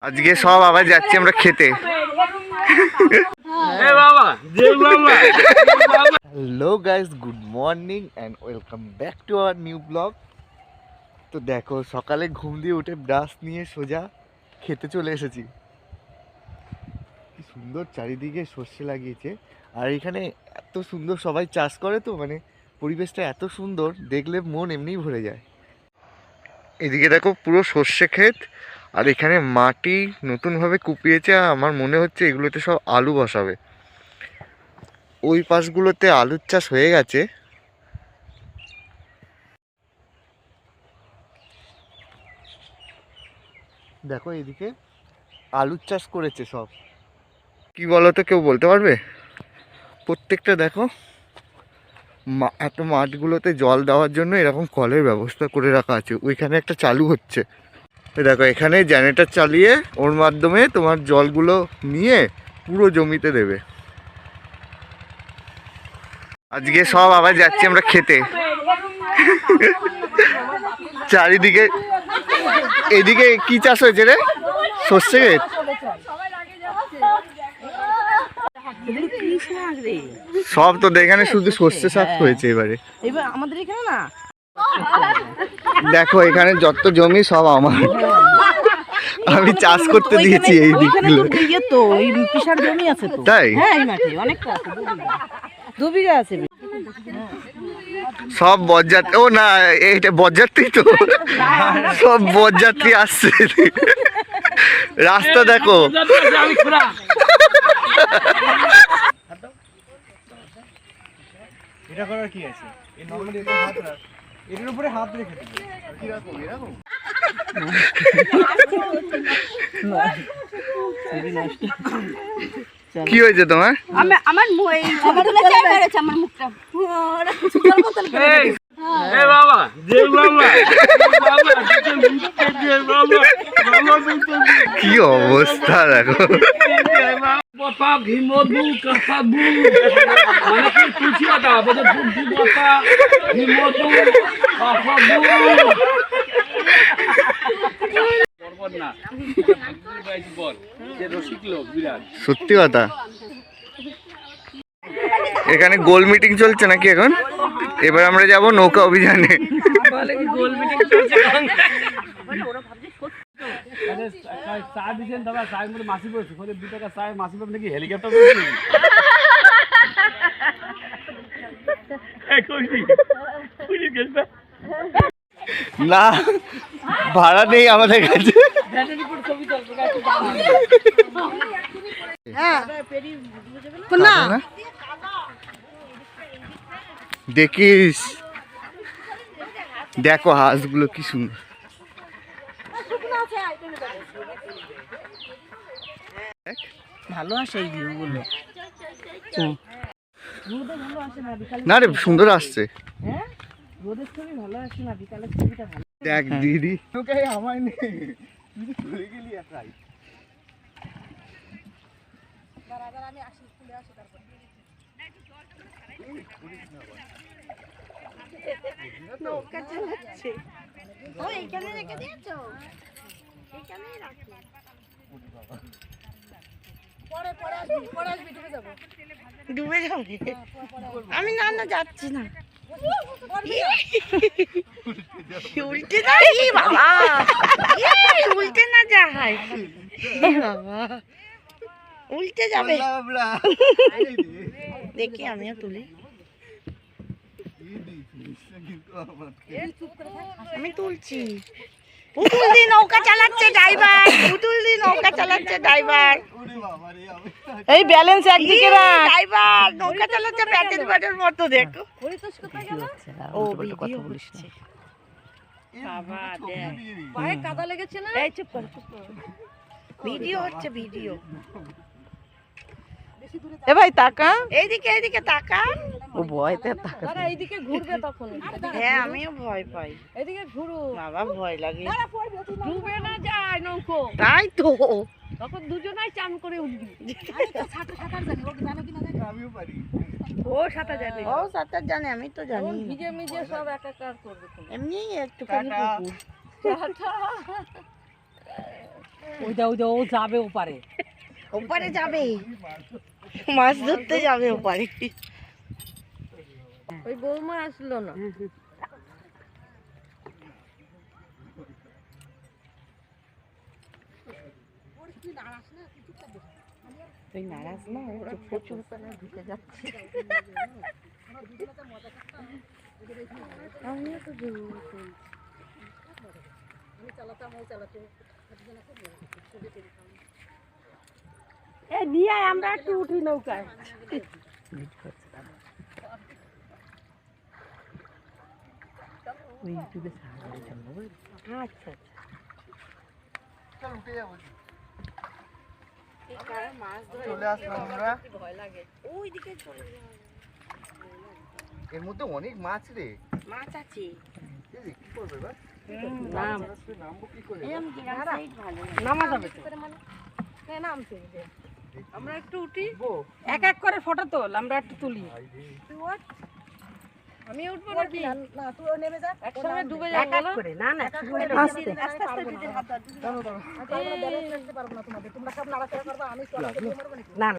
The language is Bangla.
আজকে সব আবার যাচ্ছি আমরা খেতে। Hello guys, good morning and welcome back to our new blog. তো দেখো, সকালে ঘুম দিয়ে উঠে ব্রাশ নিয়ে সোজা খেতে চলে এসেছি। কি সুন্দর চারিদিকে সর্ষে লাগিয়েছে, আর এখানে এত সুন্দর সবাই চাষ করে, তো মানে পরিবেশটা এত সুন্দর, দেখলে মন এমনিই ভরে যায়। এদিকে দেখো পুরো সর্ষে ক্ষেত, আর এখানে মাটি নতুনভাবে কুপিয়েছে। আমার মনে হচ্ছে এগুলোতে সব আলু বসাবে। ওই পাশগুলোতে আলুর চাষ হয়ে গেছে। দেখো এদিকে আলুর চাষ করেছে সব। কি বলতো, কেউ বলতে পারবে? প্রত্যেকটা দেখো এত মাঠগুলোতে জল দেওয়ার জন্য এরকম কলের ব্যবস্থা করে রাখা আছে। ওইখানে একটা চালু হচ্ছে। দেখো এখানে জেনারেটর চালিয়ে ওর মাধ্যমে তোমার জলগুলো নিয়ে পুরো জমিতে দেবে। আজকে সব আবার যাচ্ছি আমরা খেতে। চারিদিকে এদিকে কি চাষ হয়েছে রে? সর্ষে ক্ষেত। সব তো এখানে শুধু সর্ষে চাষ হয়েছে এবারে। আমাদের এখানে না, দেখো এখানে যত জমি সব আমার, আমি চাষ করতে দিয়েছি এই দিকগুলো। জমি আছে তো, তাই? হ্যাঁ এই মাঠে অনেকটা আছে, 2 বিঘা আছে। সব বরযাত্রী, ও না এইটা বরযাত্রী তো, সব বরযাত্রী আসছে। রাস্তা দেখো। এটা করার কি আছে? এই নরমালি এটা হাত রাখ, এটার উপরে হাত রেখে দিবি। কি রাখো এরকম? কি হয়েছে তোমার? আমার আমার মুখটা এই বাবা, জয় বাবা, কি অবস্থা দেখো। বাবা ভীমদু কাসাবু মানে কি তুলছি আটা বড় বুদ্ধি বাবা ভীমদু কাসাবু বরবর না বাইজ বল যে রসিক লোক বিরাট। সত্যি কথা। এখানে গোল মিটিং চলছে নাকি এখন? এবার আমরা যাব নৌকা অভিযানে। বলে কি গোল মিটিং চলছে এখন? আরে চা দিছেন দাদা, চায়ের মধ্যে মাছি পড়ছে, করে 2 টাকা চায় মাছি পাবেন নাকি? হেলিকপ্টার পড়ছে না, ভাড়া নেই আমাদের কাছে। দেখিস, দেখো হাঁসগুলো কি সুন্দর। ভালো আসে এই ভিউগুলো। না রে, সুন্দর আসছে। হ্যাঁ, রোদের ছবি ভালো আসে না, বিকালের ছবিটা ভালো। দেখ দিদি, তোকে আমায় নেই, তুই চলে গেলি একাই। আমি আসি, স্কুলে আসি তারপর। নৌকা চালাচ্ছে। ও এইখানে রেখে দিয়েছো? এইখানেই রাখি। পরে আসবি, ডুবে যাবে। আমি না যাচ্ছি না। উল্টে যাই বাবা, উল্টে না যায় বাবা, উল্টে যাবে। দেখি আমিও তুলি। আমি তুলছি। পুতুল দি নৌকা চালাচ্ছে ড্রাইভার, পুতুল দি নৌকা চালাচ্ছে ড্রাইভার। এই ব্যালেন্স একদিকে রাখ। ড্রাইভার নৌকা চালাচ্ছে প্যাটের বাটের মতো, দেখো। ও কথা বলিস না বাবা, দেখ পায়ে কাদা লেগেছে না? এই চুপ কর, ভিডিও হচ্ছে, ভিডিও। এ ভাই তাকা, এইদিকে এইদিকে তাকা। ও ভয়তে তাকা, দাঁড়া এইদিকে ঘুরবে তখন। হ্যাঁ আমিও ভয় পাই, এইদিকে ঘুরো বাবা, ভয় লাগে। ডুবে না যায় নৌকো, তাই তো তখন দুজনাই চান করে উঠবি। আমি তো সাঁতার জানি, ও জানে কি না জানি? আমিও পারি। ও সাঁতার জানে, ও সাঁতার জানে, আমি তো জানি। ভিজে ভিজে সব একাকার করবে, এমনি একটুখানি পুকুর। ওইটা ও যাবে ওপারে। ওপারে যাবে, মাছ ধরতে যাবে ওপারে। ওই বৌমা আসলো না। তুই নারাজ না, ওরা প্রচুর পানা ঢুকে যাচ্ছে। আমিও তো এ নিয়ে আয়, আমরা একটু উঠি নৌকায়। আচ্ছা চলে আসলাম আমরা। ওইদিকে চলে এর মধ্যে অনেক মাছ রে। মাছ আছে। দিদি, কি করবে এবার? নাম নামবো কি করে? নামা যাবে তো। আমরা একটু উঠি, এক এক করে ফটো তোল, আমরা একটু তুলি। আমি উঠবো নাকি? একসঙ্গে ডুবে যাবো বলো? না না, আস্তে না